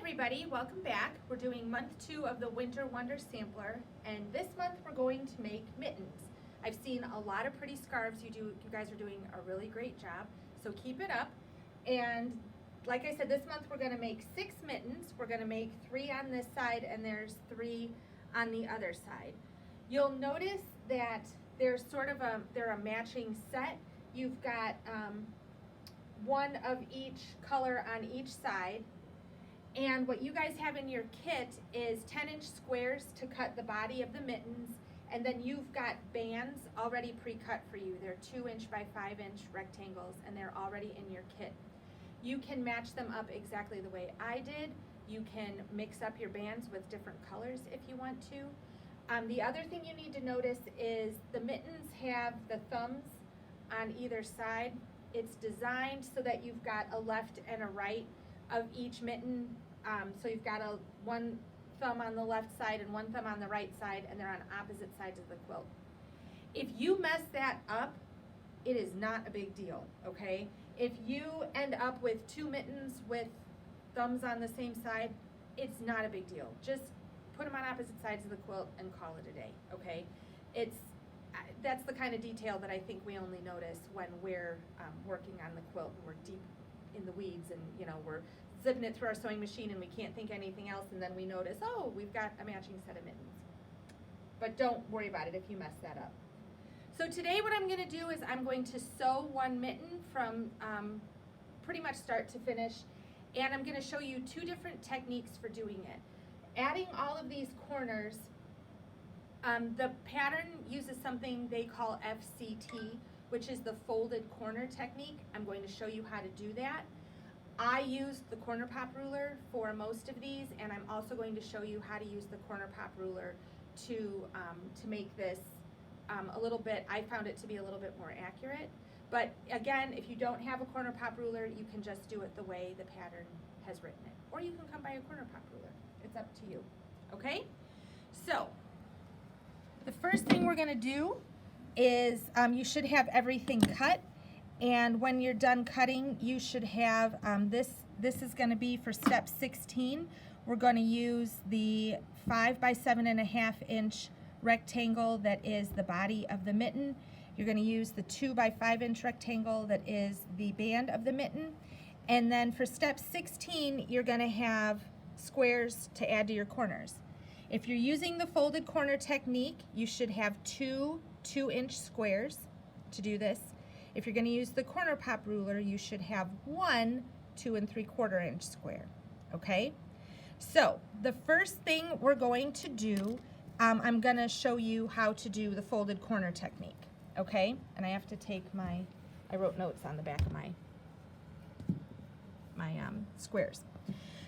everybody, welcome back. We're doing month 2 of the Winter Wonder Sampler, and this month we're going to make mittens. I've seen a lot of pretty scarves. You guys are doing a really great job, so keep it up. And like I said, this month we're going to make 6 mittens. We're going to make 3 on this side and there's 3 on the other side. You'll notice that they're a matching set. You've got one of each color on each side. And what you guys have in your kit is 10-inch squares to cut the body of the mittens, and then you've got bands already pre-cut for you. They're 2-inch by 5-inch rectangles, and they're already in your kit. You can match them up exactly the way I did. You can mix up your bands with different colors if you want to. The other thing you need to notice is the mittens have the thumbs on either side. It's designed so that you've got a left and a right of each mitten, so you've got one thumb on the left side and one thumb on the right side, and they're on opposite sides of the quilt. If you mess that up, it is not a big deal, okay? If you end up with 2 mittens with thumbs on the same side, it's not a big deal. Just put them on opposite sides of the quilt and call it a day, okay? That's the kind of detail that I think we only notice when we're working on the quilt and we're deep in the weeds, and we're zipping it through our sewing machine and we can't think anything else, and then we notice, oh, we've got a matching set of mittens. But don't worry about it if you mess that up. So today what I'm going to do is I'm going to sew one mitten from pretty much start to finish, and I'm going to show you 2 different techniques for doing it. Adding all of these corners, the pattern uses something they call FCT, which is the folded corner technique. I'm going to show you how to do that. I used the corner pop ruler for most of these, and I'm also going to show you how to use the corner pop ruler to make this a little bit, I found it to be a little bit more accurate. But again, if you don't have a corner pop ruler, you can just do it the way the pattern has written it. Or you can come by a corner pop ruler. It's up to you. Okay? So, the first thing we're going to do is you should have everything cut, and when you're done cutting you should have this is going to be for step 16. We're going to use the 5 by 7.5 inch rectangle that is the body of the mitten. You're going to use the 2 by 5 inch rectangle that is the band of the mitten, and then for step 16 you're going to have squares to add to your corners. If you're using the folded corner technique, you should have 2 2-inch squares to do this. If you're going to use the corner pop ruler, you should have 1 2 3/4 inch square. Okay? So the first thing we're going to do, I'm going to show you how to do the folded corner technique. Okay? And I have to take I wrote notes on the back of my squares.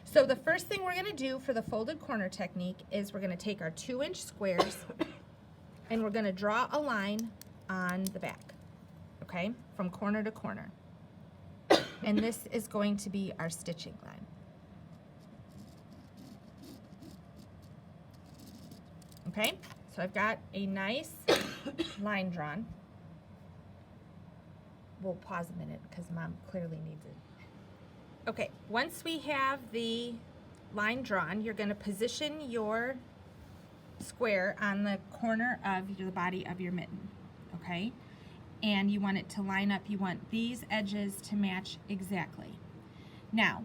So the first thing we're going to do for the folded corner technique is we're going to take our 2-inch squares and we're going to draw a line on the back, okay, from corner to corner. And this is going to be our stitching line. Okay, so I've got a nice line drawn. We'll pause a minute because Mom clearly needs it. Okay, once we have the line drawn, you're going to position your square on the corner of the body of your mitten, okay? And you want it to line up. You want these edges to match exactly. Now,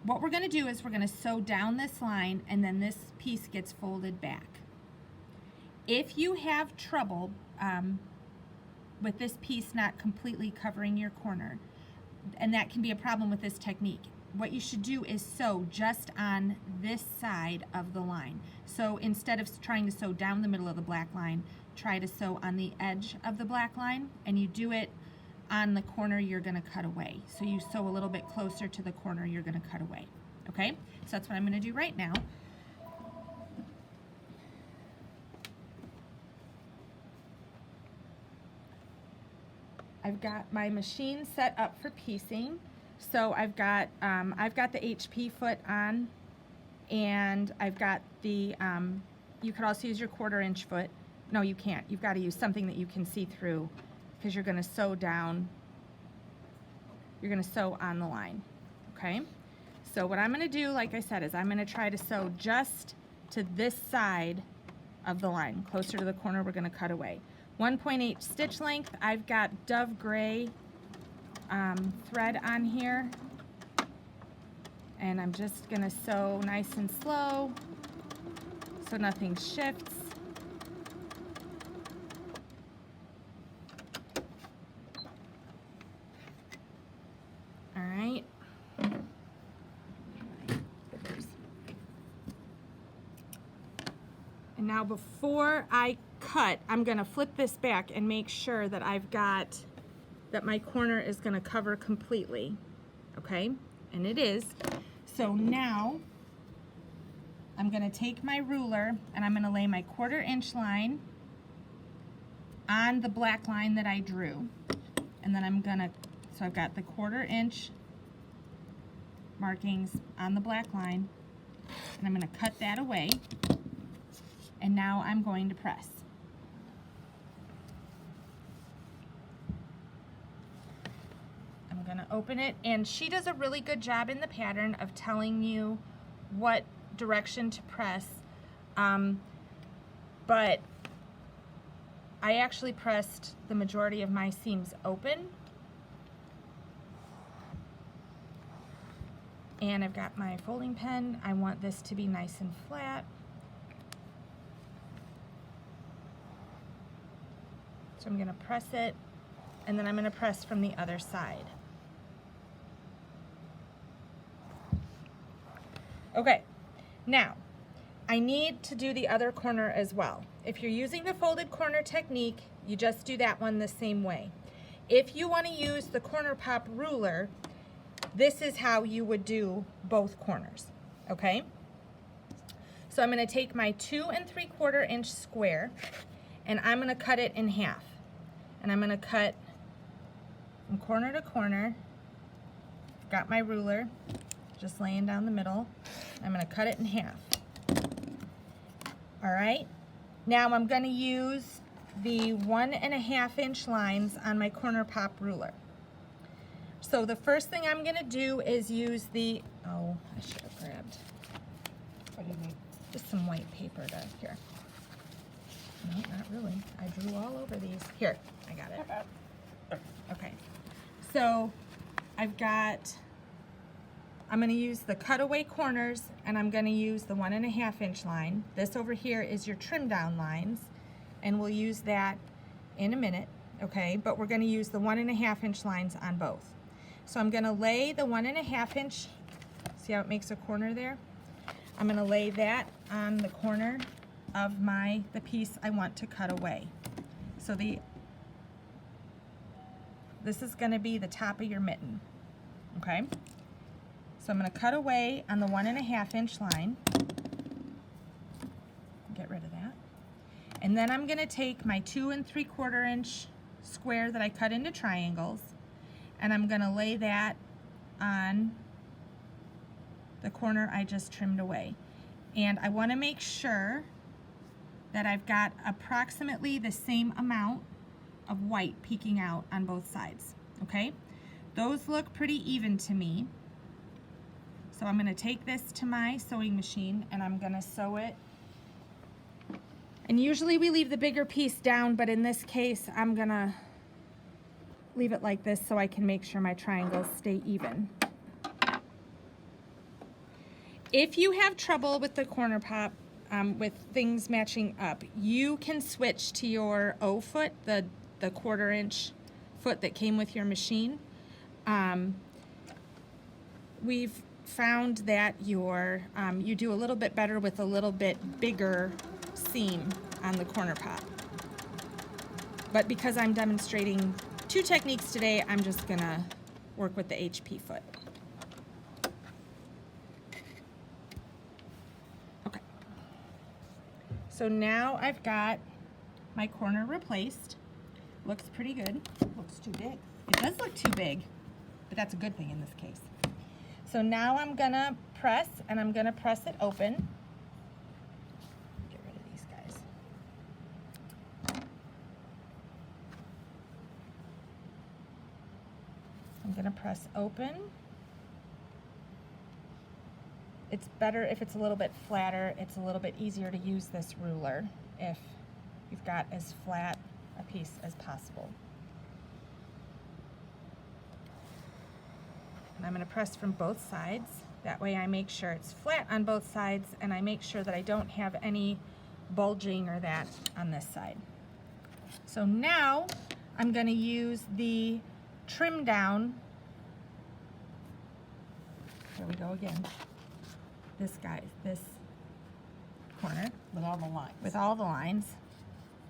what we're going to do is we're going to sew down this line, and then this piece gets folded back. If you have trouble with this piece not completely covering your corner, and that can be a problem with this technique, what you should do is sew just on this side of the line. So instead of trying to sew down the middle of the black line, try to sew on the edge of the black line, and you do it on the corner you're going to cut away. So you sew a little bit closer to the corner you're going to cut away. Okay? So that's what I'm going to do right now. I've got my machine set up for piecing. So I've got the HP foot on, and I've got the, you could also use your 1/4 inch foot. No, you can't. You've got to use something that you can see through, because you're going to sew down, you're going to sew on the line, okay? So what I'm going to do, like I said, is I'm going to try to sew just to this side of the line, closer to the corner we're going to cut away. 1.8 stitch length. I've got Dove Gray thread on here, and I'm just going to sew nice and slow so nothing shifts. All right. And now before I cut, I'm going to flip this back and make sure that that my corner is going to cover completely. Okay? And it is. So now I'm going to take my ruler and I'm going to lay my 1/4 inch line on the black line that I drew. And then so I've got the 1/4 inch markings on the black line, and I'm going to cut that away. And now I'm going to press. I'm going to open it, and she does a really good job in the pattern of telling you what direction to press, but I actually pressed the majority of my seams open, and I've got my folding pen. I want this to be nice and flat. So I'm going to press it, and then I'm going to press from the other side. Okay, now I need to do the other corner as well. If you're using the folded corner technique, you just do that one the same way. If you want to use the corner pop ruler, this is how you would do both corners, okay? So I'm going to take my 2 3/4 inch square, and I'm going to cut it in half. And I'm going to cut from corner to corner. Got my ruler, just laying down the middle. I'm going to cut it in half. All right. Now I'm going to use the 1.5 inch lines on my corner pop ruler. So the first thing I'm going to do is use the, oh, I should have grabbed, what do you need? Just some white paper to, here. No, not really. I drew all over these. Here, I got it. Okay. So I'm going to use the cutaway corners, and I'm going to use the 1.5 inch line. This over here is your trim down lines, and we'll use that in a minute, okay? But we're going to use the 1.5 inch lines on both. So I'm going to lay the 1.5 inch, see how it makes a corner there? I'm going to lay that on the corner of the piece I want to cut away. So this is going to be the top of your mitten, okay? So I'm going to cut away on the 1.5 inch line. Get rid of that. And then I'm going to take my 2 3/4 inch square that I cut into triangles, and I'm going to lay that on the corner I just trimmed away. And I want to make sure that I've got approximately the same amount of white peeking out on both sides, okay? Those look pretty even to me. So I'm going to take this to my sewing machine, and I'm going to sew it. And usually we leave the bigger piece down, but in this case I'm going to leave it like this so I can make sure my triangles stay even. If you have trouble with the corner pop, with things matching up, you can switch to your O foot, the 1/4 inch foot that came with your machine. We've found that you do a little bit better with a little bit bigger seam on the corner pop. But because I'm demonstrating two techniques today, I'm just gonna work with the HP foot. Okay. So now I've got my corner replaced. Looks pretty good. Looks too big. It does look too big, but that's a good thing in this case. So now I'm gonna press, and I'm gonna press it open. Get rid of these guys. I'm gonna press open. it's better if it's a little bit flatter. It's a little bit easier to use this ruler if you've got as flat a piece as possible. And I'm going to press from both sides. That way I make sure it's flat on both sides, and I make sure that I don't have any bulging or that on this side. So now I'm going to use the trim down. Here we go again. This corner. With all the lines. With all the lines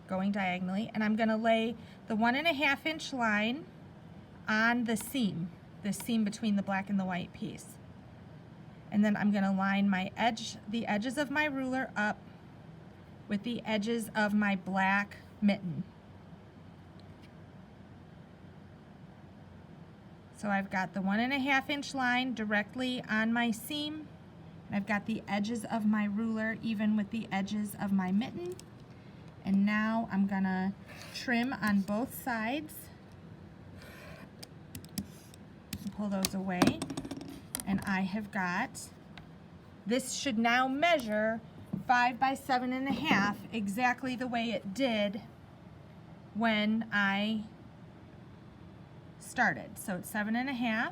going diagonally. And I'm going to lay the 1.5 inch line on the seam between the black and the white piece. And then I'm going to line the edges of my ruler up with the edges of my black mitten. So I've got the 1.5 inch line directly on my seam, and I've got the edges of my ruler even with the edges of my mitten. And now I'm gonna trim on both sides. Pull those away, and I have got, this should now measure 5 by 7.5, exactly the way it did when I started. So it's 7.5,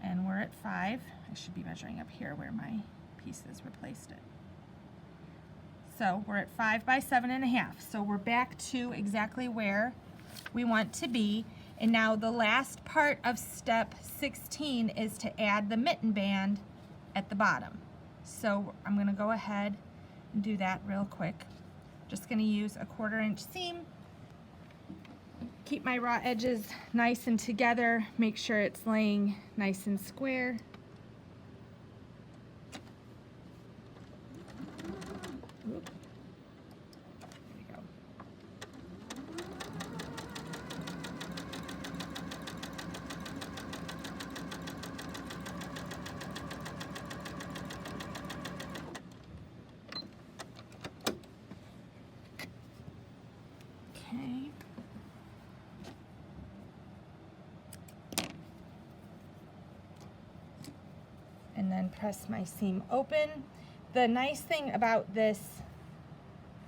and we're at 5. I should be measuring up here where my pieces replaced it. So we're at 5 by 7.5. So we're back to exactly where we want to be. And now the last part of step 16 is to add the mitten band at the bottom. So I'm going to go ahead and do that real quick. Just going to use a 1/4 inch seam. Keep my raw edges nice and together. Make sure it's laying nice and square. Oop. There we go. Okay. And then press my seam open. The nice thing about this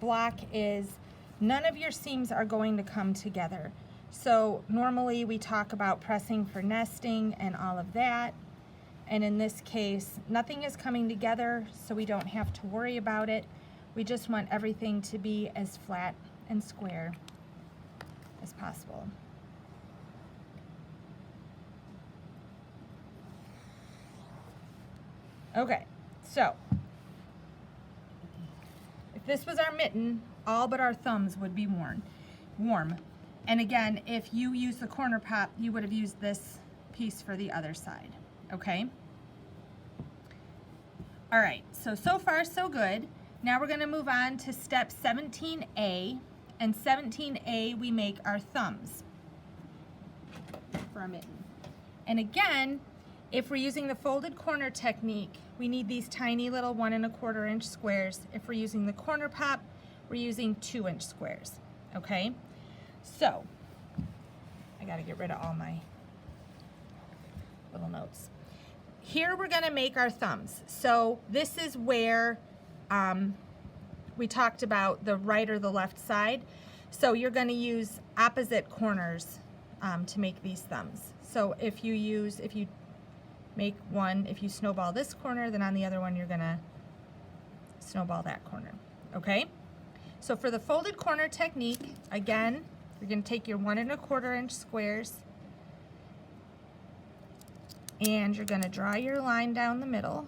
block is none of your seams are going to come together. So normally we talk about pressing for nesting and all of that. And in this case, nothing is coming together, so we don't have to worry about it. We just want everything to be as flat and square as possible. Okay, so if this was our mitten, all but our thumbs would be warm. And again, if you use the corner pop, you would have used this piece for the other side, okay? All right, so far so good. Now we're gonna move on to step 17A. And 17A, we make our thumbs for our mitten. And again, if we're using the folded corner technique, we need these tiny little 1 1/4 inch squares. If we're using the corner pop, we're using 2 inch squares, okay? So, I gotta get rid of all my little notes. Here we're gonna make our thumbs. So this is where we talked about the right or the left side. So you're gonna use opposite corners to make these thumbs. So if you make one, if you snowball this corner, then on the other one you're gonna snowball that corner, okay? So for the folded corner technique, again, you're gonna take your 1 1/4 inch squares and you're gonna draw your line down the middle.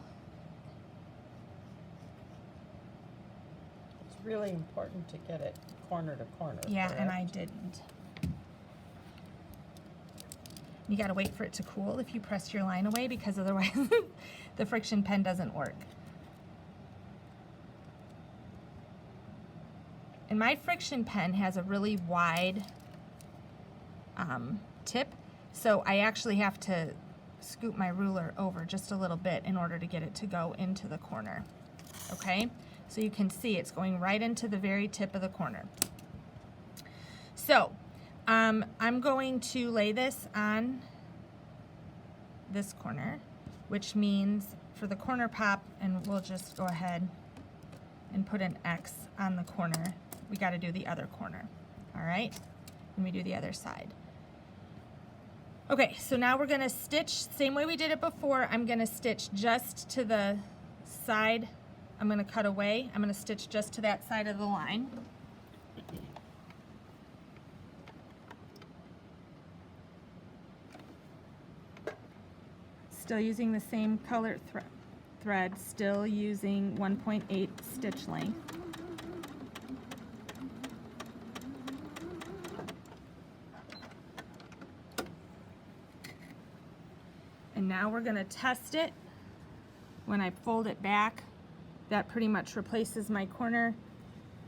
It's really important to get it corner to corner. Yeah, correct? and I didn't. You gotta wait for it to cool if you press your line away, because otherwise the friction pen doesn't work. And my friction pen has a really wide tip, so I actually have to scoop my ruler over just a little bit in order to get it to go into the corner, okay? So you can see it's going right into the very tip of the corner. So I'm going to lay this on this corner which means for the corner pop, and we'll just go ahead and put an X on the corner, we got to do the other corner. All right, and we do the other side. Okay, so now we're going to stitch same way we did it before. I'm going to stitch just to the side. I'm going to cut away. I'm going to stitch just to that side of the line. Still using the same color thread, still using 1.8 stitch length. And now we're going to test it. When I fold it back, that pretty much replaces my corner.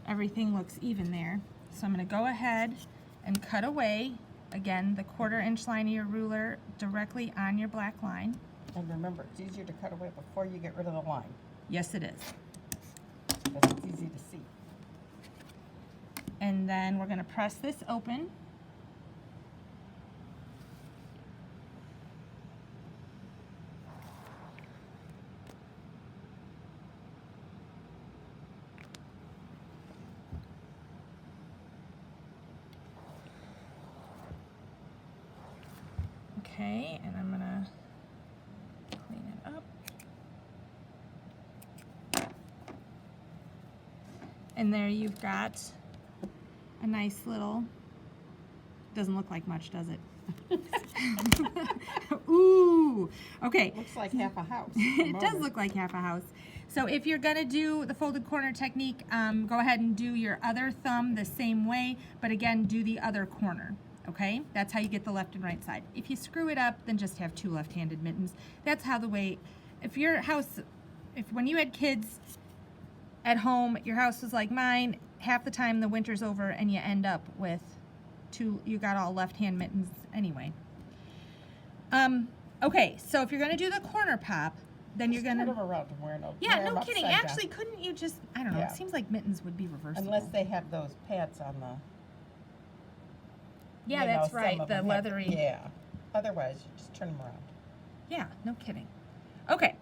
Everything looks even there. So I'm going to go ahead and cut away, again, the 1/4 inch line of your ruler directly on your black line. And remember, it's easier to cut away before you get rid of the line. Yes, it is. Because it's easy to see. And then we're going to press this open. Okay, and I'm gonna clean it up. And there you've got a nice little, doesn't look like much, does it? Ooh, okay. Looks like half a house. It does look like half a house. So if you're gonna do the folded corner technique, go ahead and do your other thumb the same way, but again, do the other corner. Okay, that's how you get the left and right side. If you screw it up, then just have 2 left-handed mittens. That's how the way, if your house, when you had kids at home, your house was like mine, half the time the winter's over and you end up with 2, you got all left-hand mittens anyway. Okay, so if you're gonna do the corner pop, then you're gonna. Turn them around and wear them. Yeah, no kidding. Actually, couldn't you just, I don't know, Yeah. it seems like mittens would be reversible. Unless they have those pads on the. Yeah, you know, that's some right, of the them have- leathery. Yeah. Otherwise, you just turn them around. Yeah, no kidding. Okay,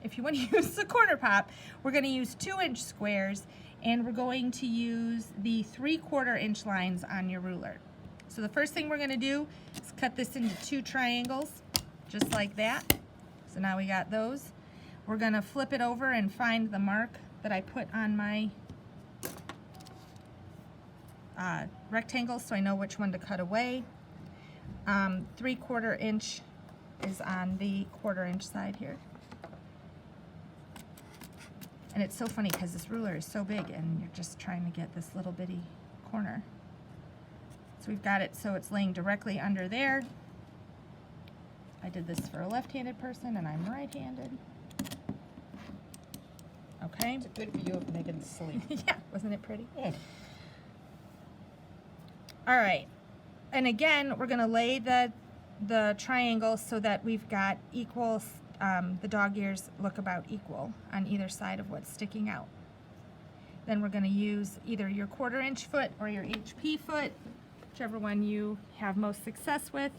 if you want to use the corner pop, we're going to use 2-inch squares, and we're going to use the 3/4 inch lines on your ruler. So the first thing we're going to do is cut this into 2 triangles, just like that. So now we got those. We're going to flip it over and find the mark that I put on my rectangle, so I know which one to cut away. 3/4 inch is on the 1/4 inch side here. And it's so funny because this ruler is so big and you're just trying to get this little bitty corner. So we've got it so it's laying directly under there. I did this for a left-handed person and I'm right-handed. Okay. It's a good view of Megan's sleep. Yeah, wasn't it pretty? Yeah. All right, and again, we're gonna lay the triangle so that we've got equal, the dog ears look about equal on either side of what's sticking out. Then we're gonna use either your 1/4 inch foot or your HP foot, whichever one you have most success with.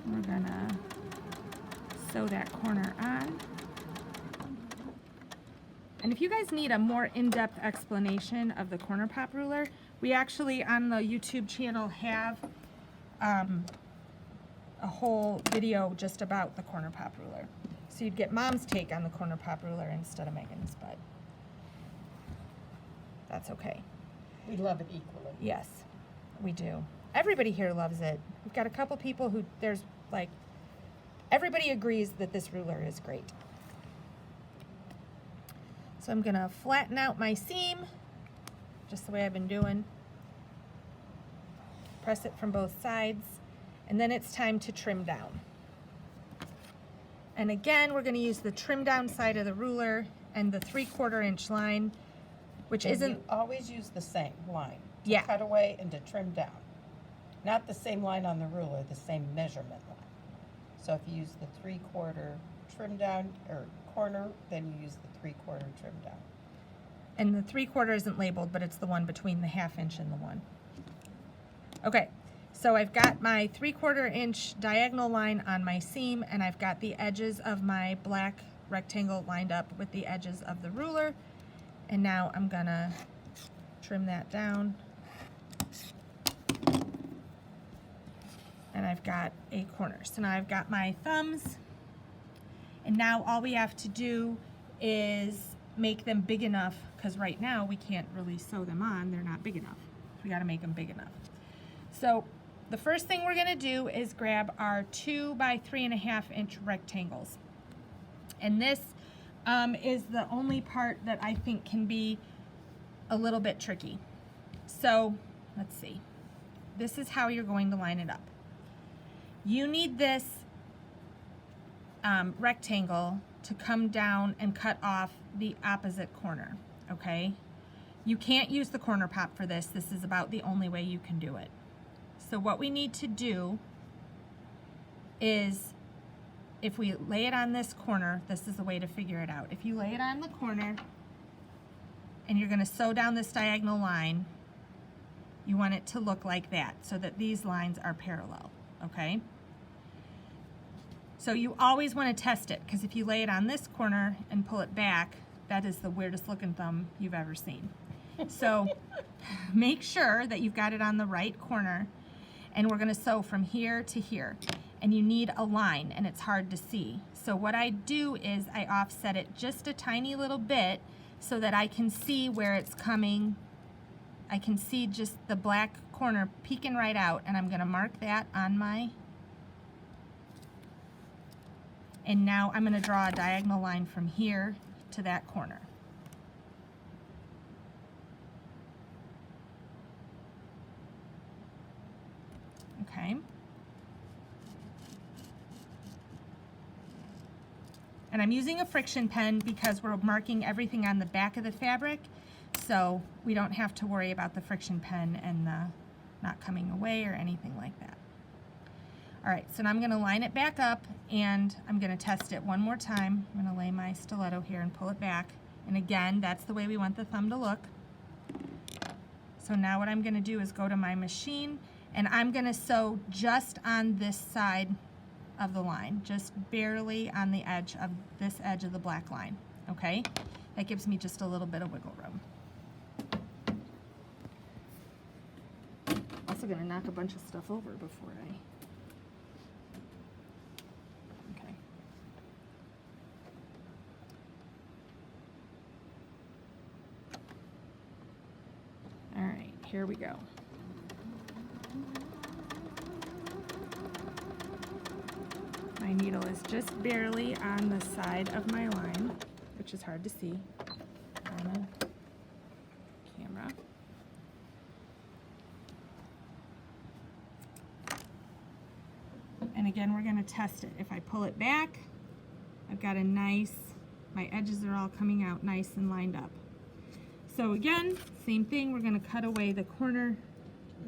We're gonna sew that corner on. And if you guys need a more in-depth explanation of the corner pop ruler, we actually on the YouTube channel have a whole video just about the corner pop ruler. So you'd get Mom's take on the corner pop ruler instead of Megan's, but that's okay. We love it equally. Yes, we do. Everybody here loves it. We've got a couple people who, there's like, everybody agrees that this ruler is great. So I'm gonna flatten out my seam, just the way I've been doing. Press it from both sides, and then it's time to trim down. And again, we're gonna use the trim down side of the ruler and the 3/4 inch line, which And isn't, you always use the same line. To Yeah. cut away and to trim down. Not the same line on the ruler, the same measurement line. So if you use the 3/4 trim down, or corner, then you use the 3/4 trim down. and the 3/4 isn't labeled, but it's the one between the 1/2 inch and the 1. Okay, so I've got my 3/4 inch diagonal line on my seam, and I've got the edges of my black rectangle lined up with the edges of the ruler. And now I'm gonna trim that down. And I've got a corner. So now I've got my thumbs. And now all we have to do is make them big enough, because right now we can't really sew them on, they're not big enough. So we gotta make them big enough. So the first thing we're gonna do is grab our 2 by 3.5 inch rectangles. And this is the only part that I think can be a little bit tricky. So let's see. This is how you're going to line it up. You need this rectangle to come down and cut off the opposite corner, okay? You can't use the corner pop for this. This is about the only way you can do it. So what we need to do is, if we lay it on this corner, this is the way to figure it out. If you lay it on the corner and you're gonna sew down this diagonal line, you want it to look like that so that these lines are parallel, okay? So you always want to test it, because if you lay it on this corner and pull it back, that is the weirdest looking thumb you've ever seen. So make sure that you've got it on the right corner, and we're going to sew from here to here. And you need a line, and it's hard to see. So what I do is I offset it just a tiny little bit so that I can see where it's coming. I can see just the black corner peeking right out, and I'm going to mark that on my... And now I'm going to draw a diagonal line from here to that corner. Okay. And I'm using a friction pen because we're marking everything on the back of the fabric, so we don't have to worry about the friction pen and the not coming away or anything like that. All right, so now I'm going to line it back up, and I'm going to test it one more time. I'm going to lay my stiletto here and pull it back. And again, that's the way we want the thumb to look. So now what I'm going to do is go to my machine, and I'm going to sew just on this side of the line, just barely on the edge of this edge of the black line, okay? That gives me just a little bit of wiggle room. Also going to knock a bunch of stuff over before I... All right, here we go. My needle is just barely on the side of my line, which is hard to see on a camera. And again, we're going to test it. If I pull it back, I've got a nice, my edges are all coming out nice and lined up. So again, same thing, we're going to cut away the corner.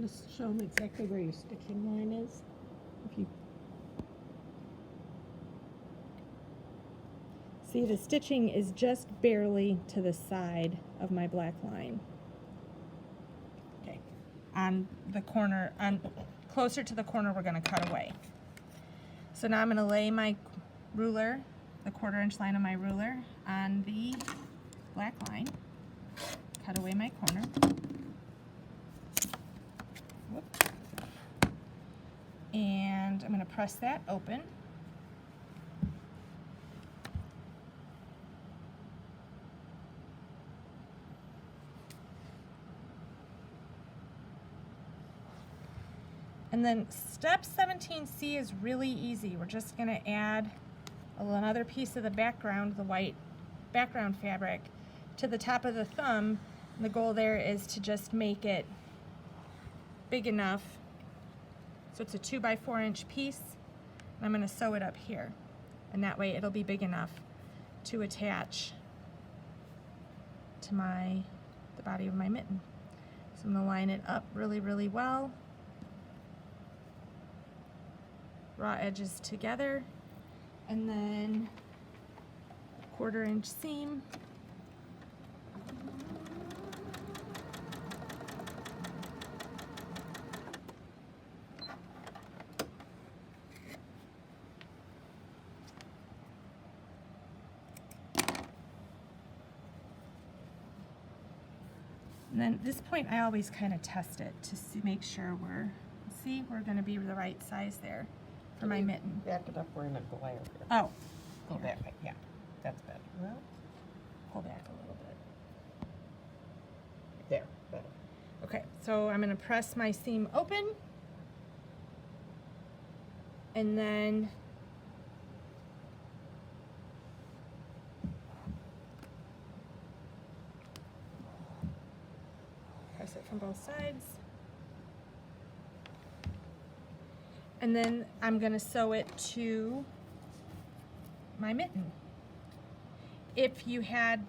Just show them exactly where your stitching line is. If you see, the stitching is just barely to the side of my black line. Okay, on the corner, closer to the corner, we're going to cut away. So now I'm going to lay my ruler, the 1/4 inch line of my ruler, on the black line. Cut away my corner. Whoop. And I'm going to press that open. And then step 17C is really easy. We're just going to add another piece of the background, the white background fabric, to the top of the thumb. And the goal there is to just make it big enough. So it's a 2 by 4 inch piece. And I'm going to sew it up here. And that way it'll be big enough to attach to the body of my mitten. So I'm going to line it up really, really well. Raw edges together. And then 1/4 inch seam. And then at this point, I always kind of test it to make sure we're going to be the right size there for my mitten. Back it up, we're in a glare here. Oh, Go here. that way, yeah, that's better. Well, Pull back a little bit. there, better. Okay, so I'm going to press my seam open. And then press it from both sides. And then I'm going to sew it to my mitten. If you had,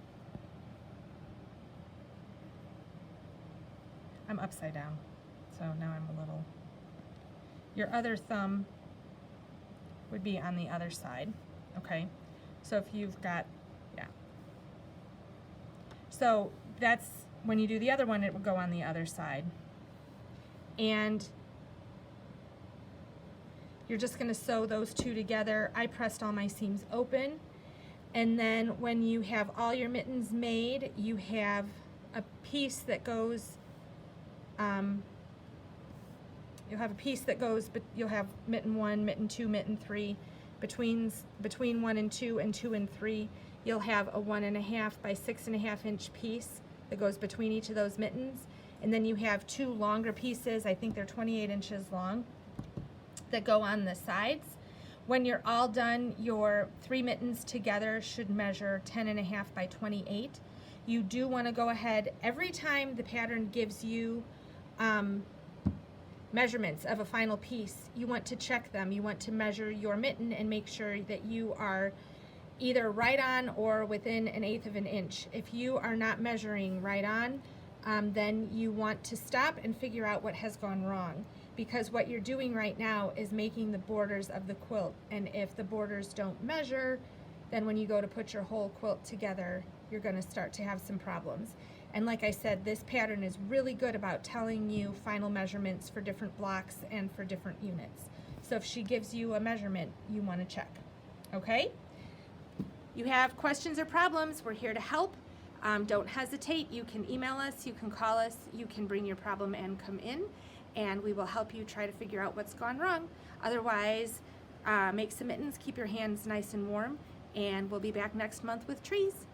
I'm upside down, so now I'm a little, your other thumb would be on the other side, okay? So if you've got, yeah. So that's, when you do the other one, it will go on the other side. And you're just gonna sew those two together. I pressed all my seams open. And then when you have all your mittens made, you have a piece that goes, you'll have a piece that goes, but you'll have mitten 1, mitten 2, mitten 3. Between 1 and 2 and 2 and 3, you'll have a 1.5 by 6.5 inch piece that goes between each of those mittens. And then you have 2 longer pieces, I think they're 28 inches long, that go on the sides. When you're all done, your 3 mittens together should measure 10.5 by 28. You do want to go ahead every time the pattern gives you measurements of a final piece. You want to check them. You want to measure your mitten and make sure that you are either right on or within 1/8 of an inch. If you are not measuring right on, then you want to stop and figure out what has gone wrong, because what you're doing right now is making the borders of the quilt, and if the borders don't measure, then when you go to put your whole quilt together, you're going to start to have some problems. And like I said, this pattern is really good about telling you final measurements for different blocks and for different units. So if she gives you a measurement, you want to check. Okay? You have questions or problems, we're here to help. Don't hesitate. You can email us, you can call us, you can bring your problem and come in, and we will help you try to figure out what's gone wrong. Otherwise, make some mittens, keep your hands nice and warm, and we'll be back next month with trees.